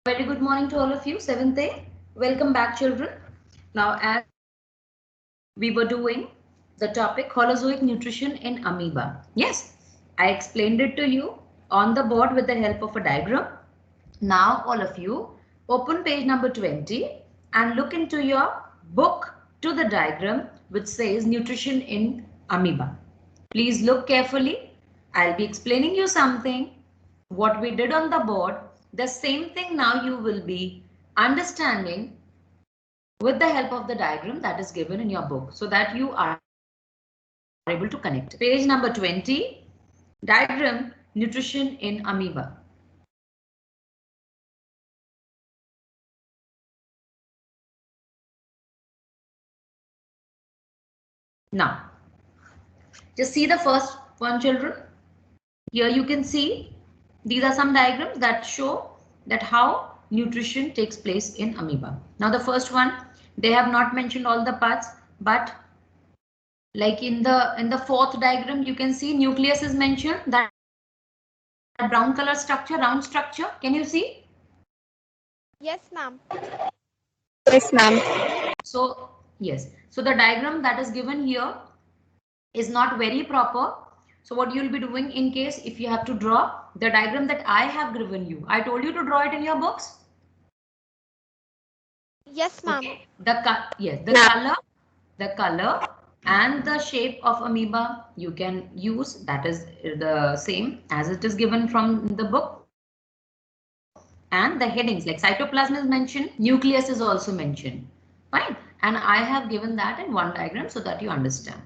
Very good morning to all of you. 7th A. Welcome back, children. Now, as we were doing the topic Holozoic nutrition in amoeba. Yes, I explained it to you on the board with the help of a diagram. Now, all of you open page number 20 and look into your book to the diagram which says nutrition in amoeba. Please look carefully. I'll be explaining you something. What we did on the board, the same thing now you will be understanding with the help of the diagram that is given in your book so that you are able to connect. Page number 20, diagram nutrition in amoeba. Now, just see the first one, children. Here you can see these are some diagrams that show that how nutrition takes place in amoeba. Now the first one, they have not mentioned all the parts, but like in the fourth diagram, you can see nucleus is mentioned, that brown color structure, round structure. Can you see? Yes, ma'am. Yes, ma'am. So yes, so the diagram that is given here is not very proper. So what you will be doing in case if you have to draw the diagram that I have given you, I told you to draw it in your books. Yes, ma'am. Okay. The color and the shape of amoeba you can use, that is the same as it is given from the book. And the headings like cytoplasm is mentioned, nucleus is also mentioned. Fine. And I have given that in one diagram so that you understand.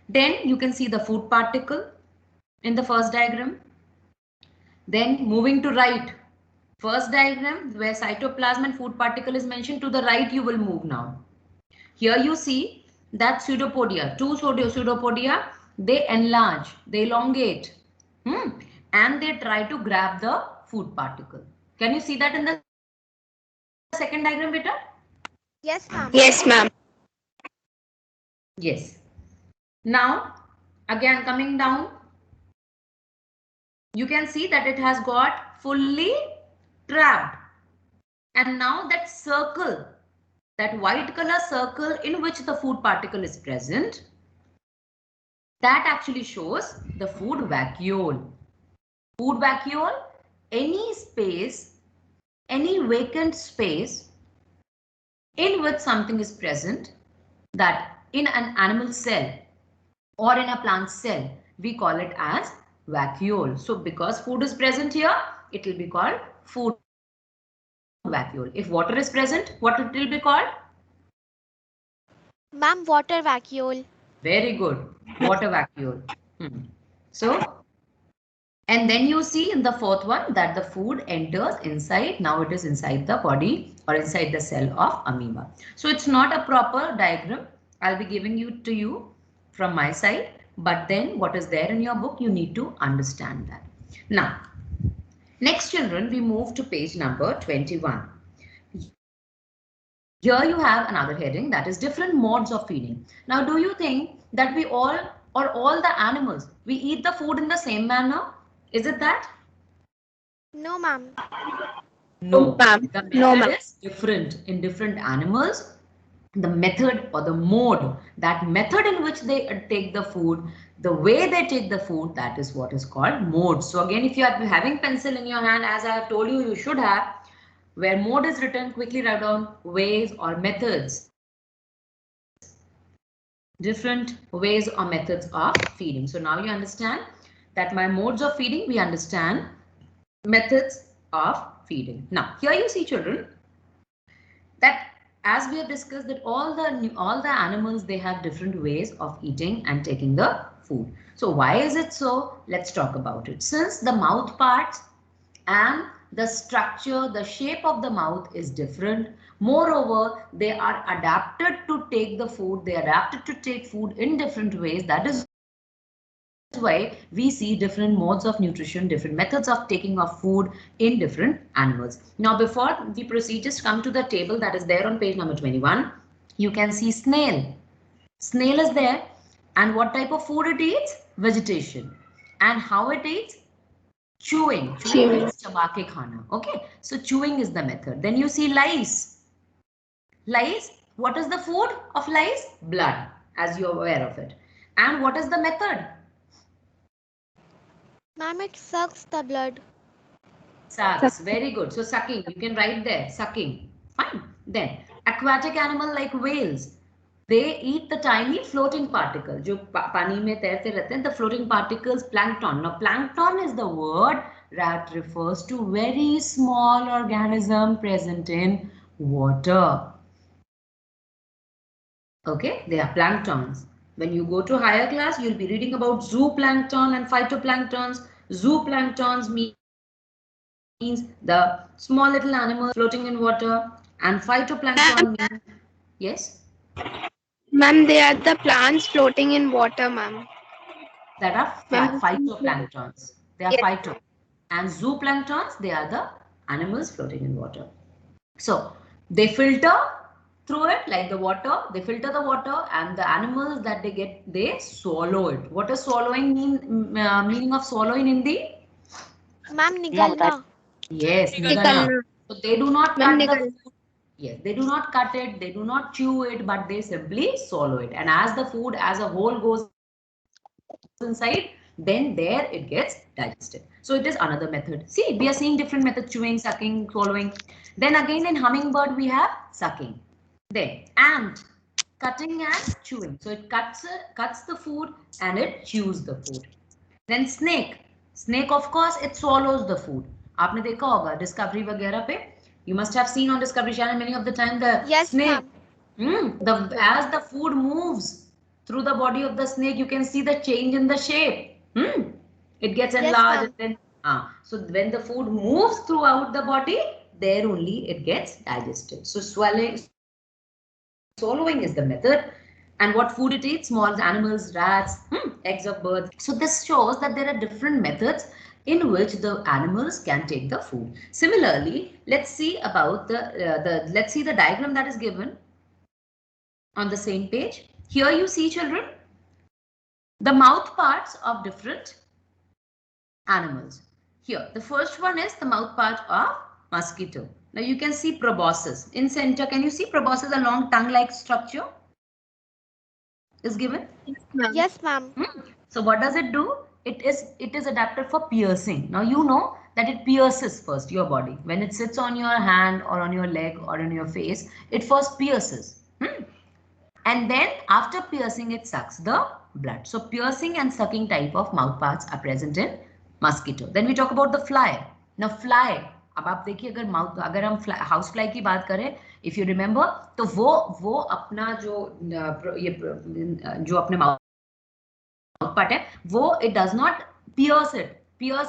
Then you can see the food particle in the first diagram. Then moving to right, first diagram where cytoplasm and food particle is mentioned, to the right you will move now. Here you see that pseudopodia, two pseudopodia, they enlarge, they elongate, and they try to grab the food particle. Can you see that in the second diagram, beta? Yes, ma'am. Yes, ma'am. Yes. Now, again coming down, you can see that it has got fully trapped. And now that circle, that white color circle in which the food particle is present, that actually shows the food vacuole. Food vacuole, any space, any vacant space in which something is present, that in an animal cell or in a plant cell, we call it as vacuole. So because food is present here, it will be called food vacuole. If water is present, what it will be called? Ma'am, water vacuole. Very good. Water vacuole. So, and then you see in the fourth one that the food enters inside. Now it is inside the body or inside the cell of amoeba. So it's not a proper diagram. I'll be giving you to you from my side. But then what is there in your book, you need to understand that. Now, next children, we move to page number 21. Here you have another heading, that is different modes of feeding. Now, do you think that we all or all the animals, we eat the food in the same manner? Is it that? No, ma'am. No, ma'am. the No, method ma'am. is different in different animals. The method or the mode, that method in which they take the food, the way they take the food, that is what is called mode. So again, if you are having pencil in your hand, as I have told you, you should have, where mode is written, quickly write down ways or methods. Different ways or methods of feeding. So now you understand that my modes of feeding, we understand methods of feeding. Now here you see children that as we have discussed that all the animals, they have different ways of eating and taking the food. So why is it so? Let's talk about it. Since the mouth parts and the structure, the shape of the mouth is different. Moreover, they are adapted to take the food. They are adapted to take food in different ways. That is why we see different modes of nutrition, different methods of taking of food in different animals. Now, before we proceed, just come to the table that is there on page number 21. You can see snail. Snail is there. And what type of food it eats? Vegetation. And how it eats? Chewing. Chewing means chaba ke khana. Okay. So chewing is the method. Then you see lice. Lice. What is the food of lice? Blood, as you are aware of it. And what is the method? Ma'am, it sucks the blood. Sucks. Very good. So sucking. You can write there. Sucking. Fine. Then aquatic animal like whales. They eat the tiny floating particle. जो पानी में तैरते रहते हैं, the floating particles, plankton. Now plankton is the word that refers to very small organism present in water. Okay, they are planktons. When you go to higher class, you'll be reading about zooplankton and phytoplanktons. Zooplanktons means the small little animals floating in water, and phytoplankton means, yes? Ma'am, they are the plants floating in water, ma'am. That are phytoplanktons. They are Yes. phyto. And zooplanktons, they are the animals floating in water. So they filter through it like the water. They filter the water, and the animals that they get, they swallow it. What does swallowing mean? Meaning of swallow in Hindi? Ma'am, nigalna. Yes, Nikalna. nigalna. So they do not cut Ma'am, the food. Yes, they do not cut it, they do not chew it, but they simply swallow it. And as the food as a whole goes inside, then there it gets digested. So it is another method. See, we are seeing different methods: chewing, sucking, swallowing. Then again in hummingbird we have sucking. Then ant, cutting and chewing. So it cuts the food and it chews the food. Then snake. Snake, of course, it swallows the food. आपने देखा होगा Discovery वगैरह पे. You must have seen on Discovery Channel many of the time the Yes, snake. ma'am. As the food moves through the body of the snake, you can see the change in the shape. It gets Yes, enlarged. ma'am. And then, so when the food moves throughout the body, there only it gets digested. So swallowing is the method. And what food it eats? Small animals, rats, eggs of birds. So this shows that there are different methods in which the animals can take the food. Similarly, let's see about let's see the diagram that is given on the same page. Here you see, children, the mouth parts of different animals. Here, the first one is the mouth part of mosquito. Now you can see proboscis. In center, can you see proboscis, a long tongue-like structure is given? Yes, ma'am. So what does it do? It is adapted for piercing. Now you know that it pierces first your body. When it sits on your hand or on your leg or on your face, it first pierces. And then after piercing, it sucks the blood. So piercing and sucking type of mouth parts are present in mosquito. Then we talk about the fly. Now fly, अब आप देखिए अगर हम house fly की बात करें, if you remember, तो वो अपना जो अपने माउथ पार्ट है, वो it does not pierce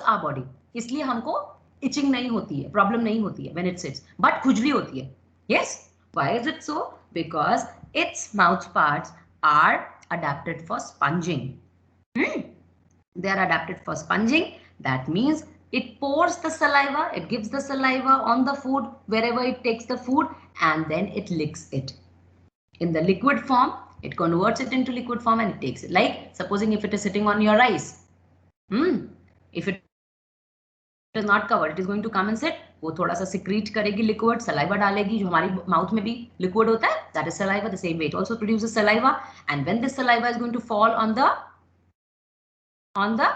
our body. इसलिए हमको itching नहीं होती है, problem नहीं होती है when it sits, but खुजली होती है. Yes, why is it so? Because its mouth parts are adapted for sponging. They are adapted for sponging. That means it pours the saliva, it gives the saliva on the food wherever it takes the food, and then it licks it. In the liquid form, it converts it into liquid form and it takes it. Like supposing if it is sitting on your rice, if it is not covered, it is going to come and sit. वो थोड़ा सा secrete करेगी liquid, saliva डालेगी जो हमारी mouth में भी liquid होता है. That is saliva. The same way it also produces saliva. And when this saliva is going to fall on the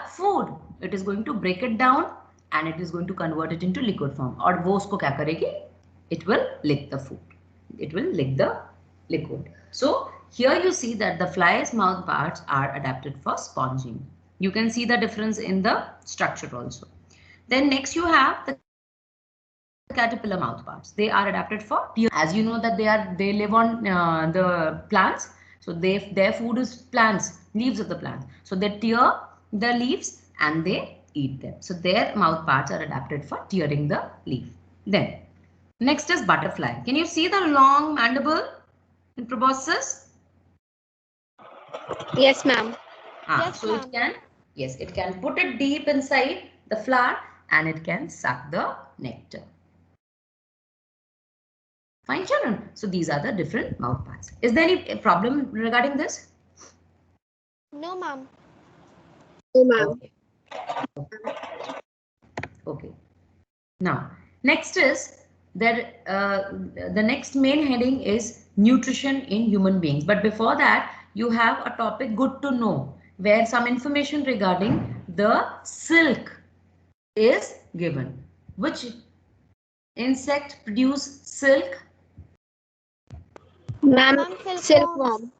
food, it is going to break it down and it is going to convert it into liquid form. और वो उसको क्या करेगी? It will lick the food. It will lick the liquid. So here you see that the fly's mouth parts are adapted for sponging. You can see the difference in the structure also. Then next you have the caterpillar mouth parts. They are adapted for, as you know that they live on the plants. So their food is plants, leaves of the plant. So they tear the leaves and they eat them. So their mouth parts are adapted for tearing the leaf. Then next is butterfly. Can you see the long mandible in proboscis? Yes, ma'am. Yes, So it can put it deep inside the flower and it can suck the nectar. Fine, children. So these are the different mouth parts. Is there any problem regarding this? No, ma'am. No, ma'am. Okay. Okay. Now, next is that the next main heading is nutrition in human beings. But before that, you have a topic good to know, where some information regarding the silk is given. Which insect produce silk? Ma'am, Ma'am, silkworms. silkworm.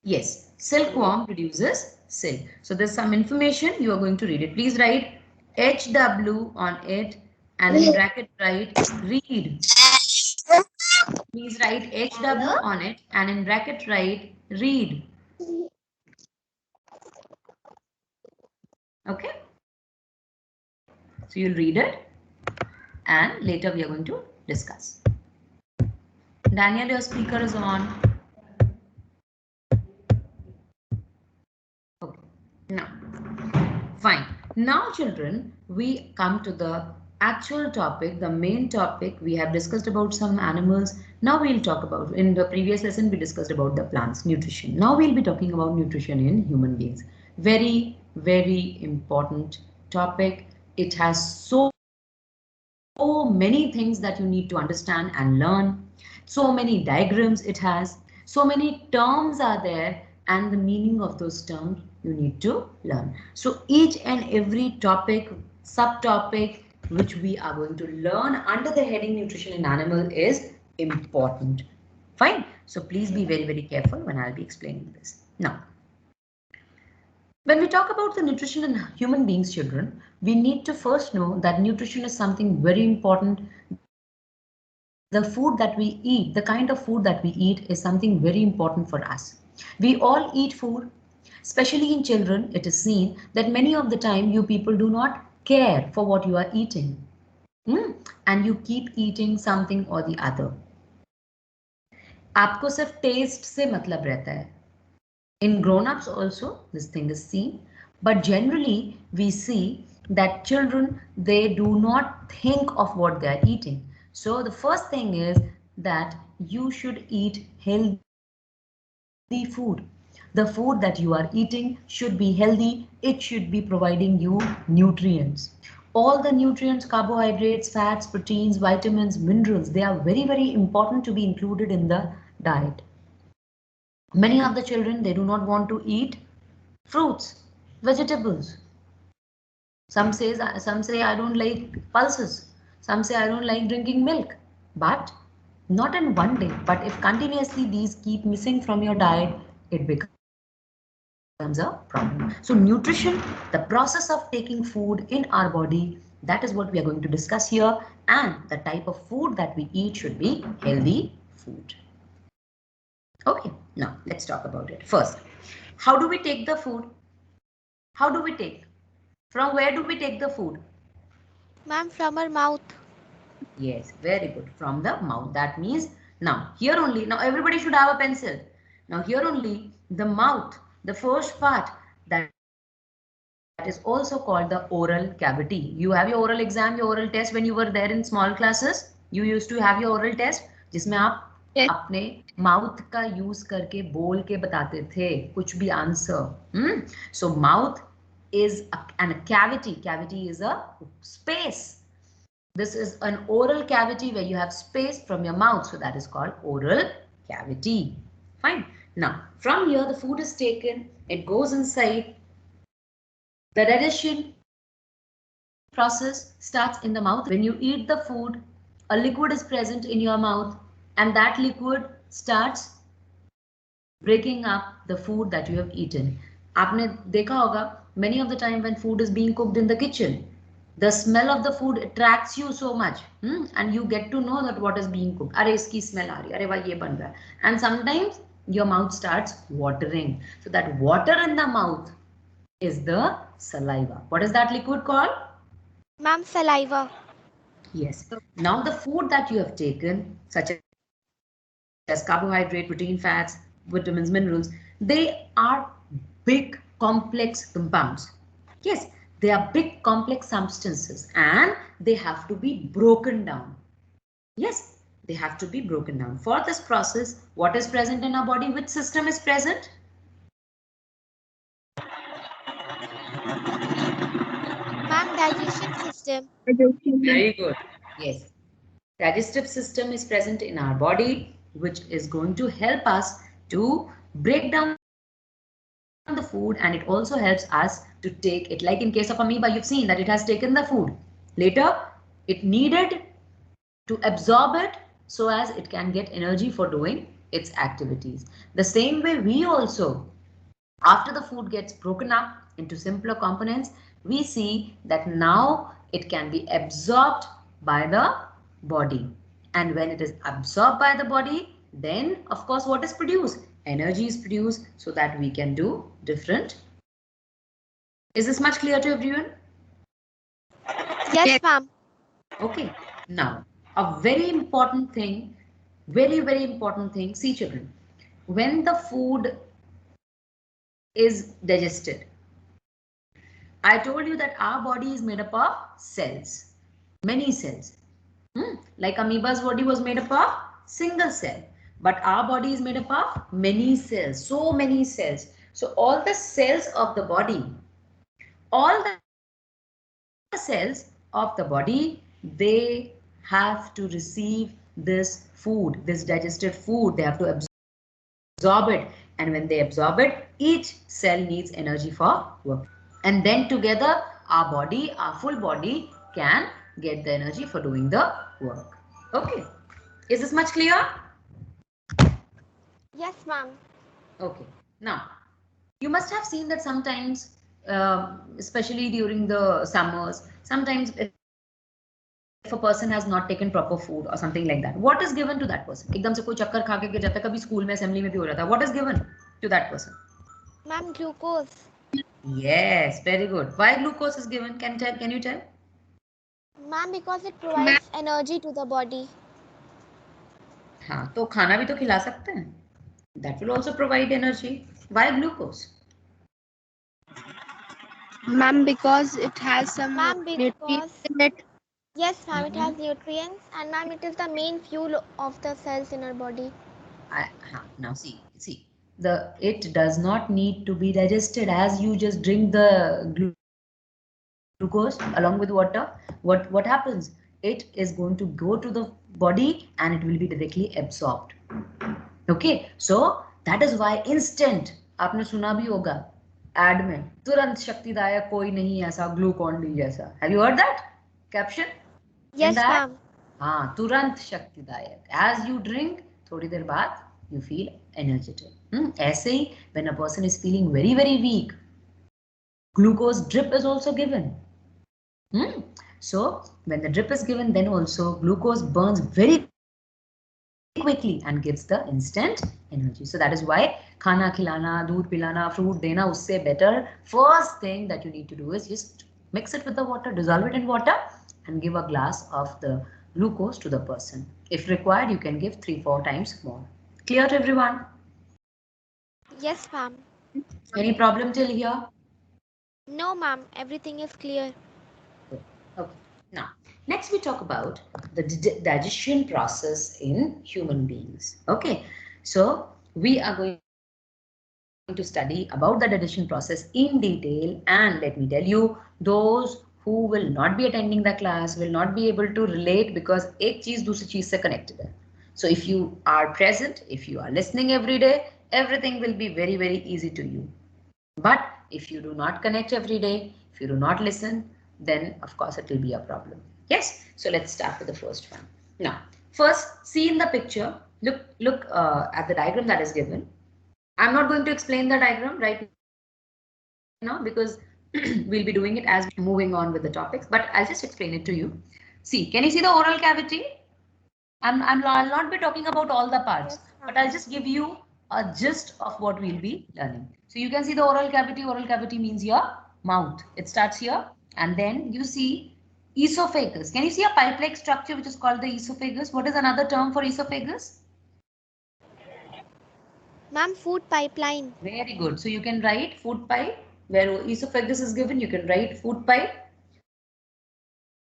Yes, silkworm produces silk. So there's some information, you are going to read it. Please write HW on it and in bracket write read. Please write HW on it and in bracket write read. Okay. So you'll read it and later we are going to discuss. Daniel, your speaker is on. Okay. Now, fine. Now, children, we come to the actual topic, the main topic. We have discussed about some animals. Now we'll talk about, in the previous lesson, we discussed about the plants, nutrition. Now we'll be talking about nutrition in human beings. Very, very important topic. It has so many things that you need to understand and learn. So many diagrams it has. So many terms are there and the meaning of those terms you need to learn. So each and every topic, subtopic which we are going to learn under the heading nutrition in animal is important. Fine. So please be very, very careful when I'll be explaining this. Now, when we talk about the nutrition in human beings, children, we need to first know that nutrition is something very important. The food that we eat, the kind of food that we eat is something very important for us. We all eat food, especially in children. It is seen that many of the time you people do not care for what you are eating. And you keep eating something or the other. आपको सिर्फ test से मतलब रहता है. In grown-ups also, this thing is seen, but generally we see that children, they do not think of what they are eating. So the first thing is that you should eat healthy food. The food that you are eating should be healthy. It should be providing you nutrients. All the nutrients, carbohydrates, fats, proteins, vitamins, minerals, they are very, very important to be included in the diet. Many of the children, they do not want to eat fruits, vegetables. Some say I don't like pulses. Some say I don't like drinking milk. But not in one day. But if continuously these keep missing from your diet, it becomes a problem. So nutrition, the process of taking food in our body, that is what we are going to discuss here. And the type of food that we eat should be healthy food. Okay, now let's talk about it. First, how do we take the food? How do we take? From where do we take the food? Ma'am, from our mouth. Yes, very good. From the mouth. That means now here only, now everybody should have a pencil. Now here only the mouth, the first part, that is also called the oral cavity. You have your oral exam, your oral test when you were there in small classes. You used to have your oral test जिसमें आप अपने mouth का use करके बोल के बताते थे कुछ भी answer. So mouth is a cavity. Cavity is a space. This is an oral cavity where you have space from your mouth. So that is called oral cavity. Fine. Now, from here, the food is taken. It goes inside. The digestion process starts in the mouth. When you eat the food, a liquid is present in your mouth and that liquid starts breaking up the food that you have eaten. आपने देखा होगा, many of the time when food is being cooked in the kitchen, the smell of the food attracts you so much, and you get to know that what is being cooked. अरे इसकी smell आ रही है, अरे वाह ये बन रहा है. And sometimes your mouth starts watering. So that water in the mouth is the saliva. What is that liquid called? Ma'am, saliva. Yes. Now the food that you have taken, such as carbohydrate, protein, fats, vitamins, minerals, they are big complex compounds. Yes, they are big complex substances and they have to be broken down. Yes, they have to be broken down. For this process, what is present in our body? Which system is present? Ma'am, digestion system. Very good. Yes. Digestive system is present in our body, which is going to help us to break down the food, and it also helps us to take it. Like in case of amoeba, you've seen that it has taken the food. Later, it needed to absorb it so as it can get energy for doing its activities. The same way we also, after the food gets broken up into simpler components, we see that now it can be absorbed by the body. And when it is absorbed by the body, then of course what is produced? Energy is produced so that we can do different activities. Is this much clear to everyone? Yes, ma'am. Okay. Now, a very important thing, very important thing. See children, when the food is digested, I told you that our body is made up of cells, many cells. Like amoeba's body was made up of single cell, but our body is made up of many cells, so many cells. So all the cells of the body, all the cells of the body, they have to receive this food, this digested food. They have to absorb it, and when they absorb it, each cell needs energy for work. And then together our body, our full body can get the energy for doing the work. Okay. Is this much clear? Yes, ma'am. Okay. Now, you must have seen that sometimes, especially during the summers, sometimes if a person has not taken proper food or something like that, what is given to that person? एकदम से कोई चक्कर खा के गिर जाता है, कभी स्कूल में असेंबली में भी हो जाता है. What is given to that person? Ma'am, glucose. Yes, very good. Why glucose is given? Can you tell? Ma'am, because it provides energy to the body. हाँ, तो खाना भी तो खिला सकते हैं. That will also provide energy. Why glucose? Ma'am, because it has some Ma'am, nutrients because in it. yes, ma'am, it has nutrients, and ma'am, it is the main fuel of the cells in our body. Now see, it does not need to be digested. As you just drink the glucose along with water, what happens? It is going to go to the body and it will be directly absorbed. Okay, so that is why instant, आपने सुना भी होगा ad में, तुरंत शक्तिदायक कोई नहीं ऐसा Glucon D जैसा. Have you heard that caption? Yes, ma'am. हाँ, तुरंत शक्तिदायक. As you drink, थोड़ी देर बाद you feel energetic. ऐसे ही when a person is feeling very weak, glucose drip is also given. So when the drip is given, then also glucose burns very quickly and gives the instant energy. So that is why खाना खिलाना, दूध पिलाना, fruit देना, उससे better first thing that you need to do is just mix it with the water, dissolve it in water, and give a glass of the glucose to the person. If required, you can give 3-4 times more. Clear to everyone? Yes, ma'am. Any problem till here? No, ma'am. Everything is clear. Okay. Now, next we talk about the digestion process in human beings. Okay. So, we are going to study about the digestion process in detail, and let me tell you, those who will not be attending the class will not be able to relate because एक चीज दूसरी चीज से connected है. So, if you are present, if you are listening every day, everything will be very easy to you. But if you do not connect every day, if you do not listen, then of course it will be a problem. Yes, so let's start with the first one. Now, first see in the picture, look at the diagram that is given. I'm not going to explain the diagram right now because we'll be doing it as moving on with the topics, but I'll just explain it to you. See, can you see the oral cavity? I'll not be talking about all the parts, Yes, but ma'am. I'll just give you a gist of what we'll be learning. So you can see the oral cavity. Oral cavity means your mouth. It starts here, and then you see esophagus. Can you see a pipe-like structure which is called the esophagus? What is another term for esophagus? Ma'am, food pipeline. Very good. So you can write food pipe. Where esophagus is given, you can write food pipe.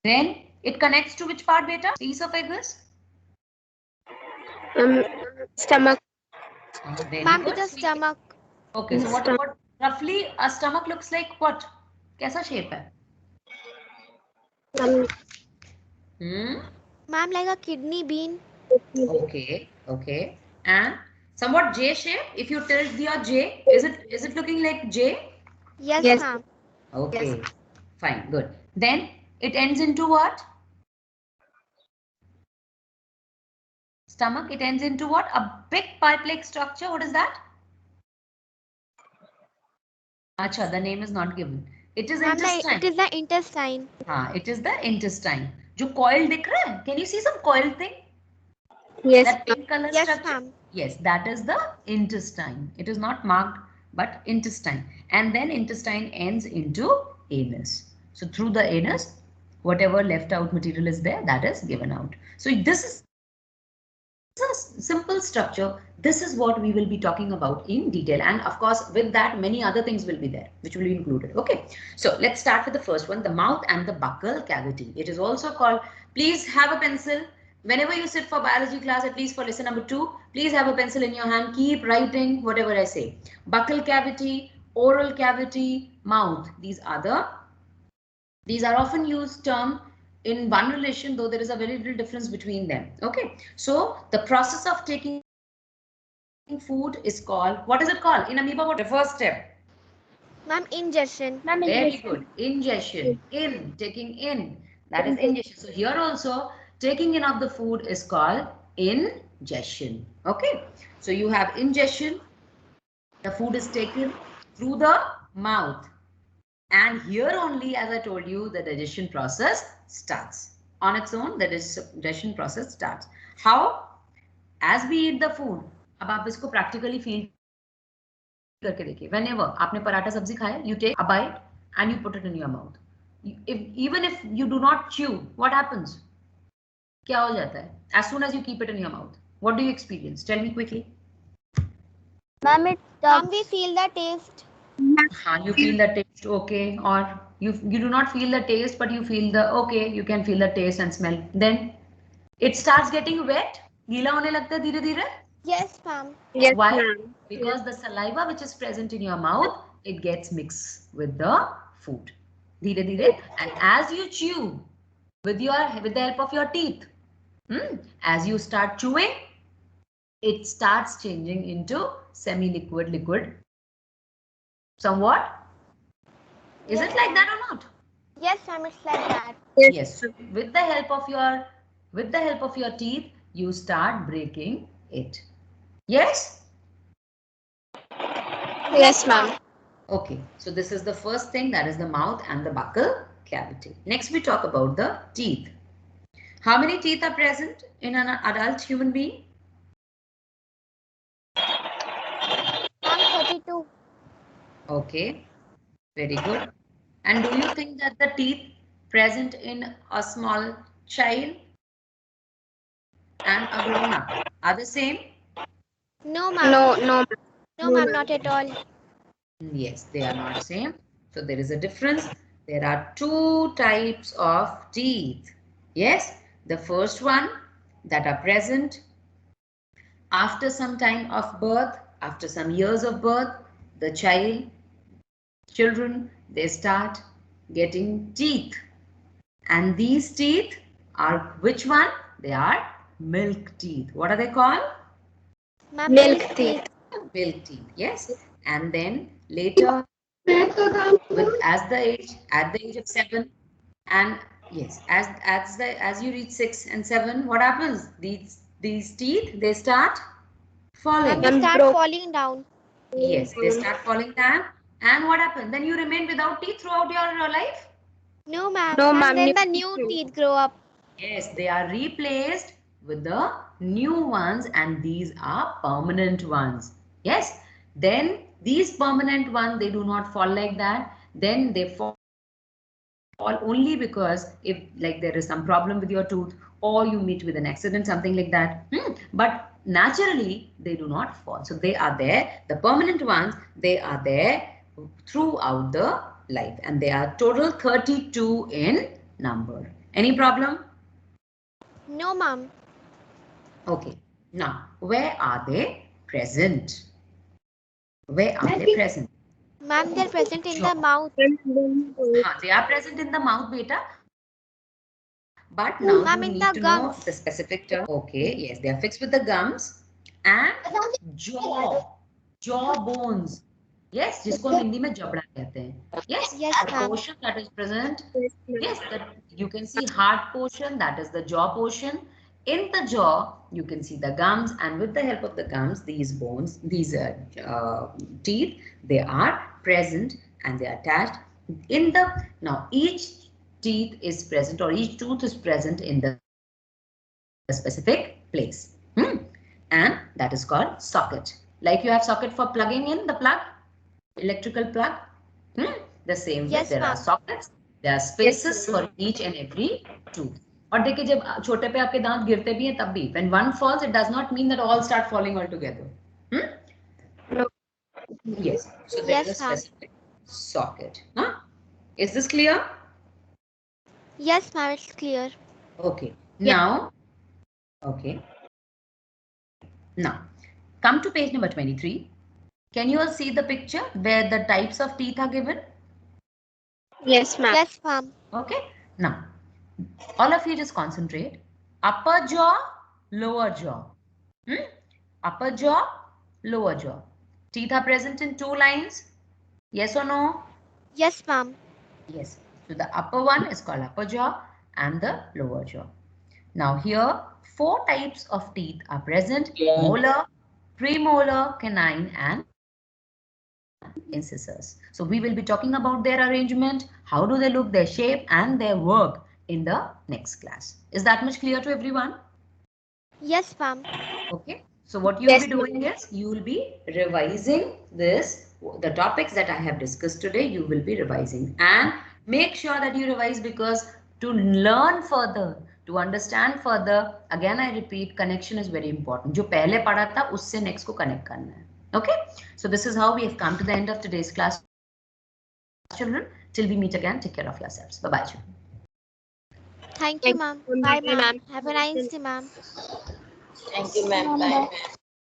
Then it connects to which part, beta? The esophagus? Stomach. Very Ma'am, to good. the stomach. Okay, so what roughly a stomach looks like? What? कैसा shape है? Hmm? Ma'am, like a kidney bean. Okay, okay. And somewhat J shape. If you tilt your J, is it looking like J? Yes, Yes. ma'am. Okay, fine, good. Then it ends into what? Stomach. It ends into what? A big pipe-like structure. What is that? Acha, the name is not given. It is Ma'am, intestine. it is the intestine. हाँ, it is the intestine. जो coil दिख रहा है? Can you see some coil thing? Yes. That pink color Yes, structure? ma'am. Yes, that is the intestine. It is not marked, but intestine. And then intestine ends into anus. So through the anus, whatever left out material is there, that is given out. So this is a simple structure. This is what we will be talking about in detail. And of course, with that, many other things will be there, which will be included. Okay. So let's start with the first one, the mouth and the buccal cavity. It is also called, please have a pencil. Whenever you sit for biology class, at least for lesson number 2, please have a pencil in your hand. Keep writing whatever I say. Buccal cavity, oral cavity, mouth. These are often used term in one relation, though there is a very little difference between them. Okay. So the process of taking food is called, what is it called? In amoeba, what the first step? Ma'am, ingestion. Very good. Ingestion. In, taking in. That is ingestion. So here also, taking in of the food is called ingestion. Okay. So you have ingestion. The food is taken through the mouth. And here only, as I told you, the digestion process starts. On its own, the digestion process starts. How? As we eat the food, अब आप इसको practically feel करके देखिए. Whenever आपने पराठा सब्जी खाया, you take a bite and you put it in your mouth. Even if you do not chew, what happens? क्या हो जाता है? As soon as you keep it in your mouth, what do you experience? Tell me quickly. Ma'am, Ma'am, we feel the taste. You feel the taste, okay, or you do not feel the taste, but you feel the okay. You can feel the taste and smell. Then it starts getting wet. गीला होने लगता है धीरे धीरे. Yes, ma'am. Yes, Why? ma'am. Because the saliva which is present in your mouth, it gets mixed with the food. धीरे धीरे, and as you chew with the help of your teeth, as you start chewing, it starts changing into semi-liquid, liquid. Somewhat. Is it like that or not? Yes, ma'am, it's like that. Yes. So with the help of your teeth, you start breaking it. Yes. Yes, ma'am. Okay, so this is the first thing, that is the mouth and the buccal cavity. Next, we talk about the teeth. How many teeth are present in an adult human being? Ma'am, 32. Okay, very good. And do you think that the teeth present in a small child and a grown-up are the same? No, ma'am. No. No, ma'am, not at all. Yes, they are not same. So there is a difference. There are two types of teeth. Yes, the first one that are present after some time of birth, after some years of birth, the children, they start getting teeth. And these teeth are which one? They are milk teeth. What are they called? Ma'am, Milk teeth. Milk teeth, yes. And then later, at the age of 7, and yes, as you reach 6 and 7, what happens? These teeth, they start falling. Ma'am, they start falling down. Yes, they start falling down. And what happens? Then you remain without teeth throughout your life? No, ma'am. No, Ma'am, ma'am. then the new teeth grow up. Yes, they are replaced with the new ones, and these are permanent ones. Yes, then these permanent ones, they do not fall like that. Then they fall only because if like there is some problem with your tooth, or you meet with an accident, something like that. But naturally, they do not fall. So they are there. The permanent ones, they are there throughout the life, and they are total 32 in number. Any problem? No, ma'am. Okay. Now, where are they present? Where are they present? Ma'am, they're present in the mouth. They are present in the mouth, beta. But now Ma'am, you in need the to know gums. the specific term. Okay, yes, they are fixed with the gums and jaw bones. Yes, जिसको हम हिंदी में जबड़ा कहते हैं. Yes, Yes, the ma'am. portion that is present. Yes, ma'am. Yes, that you can see hard portion, that is the jaw portion. In the jaw, you can see the gums, and with the help of the gums, these bones, these teeth, they are present and they are attached. In the now each teeth is present or each tooth is present in the specific place, and that is called socket. Like you have socket for plugging in the plug, electrical plug. The same way Yes, there are ma'am. sockets, there are spaces for each and every tooth. और देखिए जब छोटे पे आपके दांत गिरते भी हैं तब भी when one falls it does not mean that all start falling all together. No. Yes, so there is a Yes, ma'am. specific socket. Is this clear? Yes, ma'am, it's clear. Okay. Yeah. Now, okay. Now, come to page number 23. Can you all see the picture where the types of teeth are given? Yes, ma'am. Yes, ma'am. Okay. Now, all of you just concentrate. Upper jaw, lower jaw. Upper jaw, lower jaw. Teeth are present in two lines. Yes or no? Yes, ma'am. Yes. So the upper one is called upper jaw and the lower jaw. Now here, four types of teeth are present. Molar, premolar, canine and incisors. So we will be talking about their arrangement, how do they look, their shape and their work in the next class. Is that much clear to everyone? Yes, ma'am. Okay. So what you will Yes, be doing is you will be revising the topics that I have discussed today. You will be revising and make sure that you revise because to learn further, to understand further, again I repeat, connection is very important. जो पहले पढ़ा था उससे next को connect करना है. Okay. So this is how we have come to the end of today's class, children. Till we meet again, take care of yourselves. Bye bye, children. Thank you, ma'am. Bye, Bye, ma'am. ma'am. Have a nice day, ma'am. Thank you, ma'am. Bye, ma'am.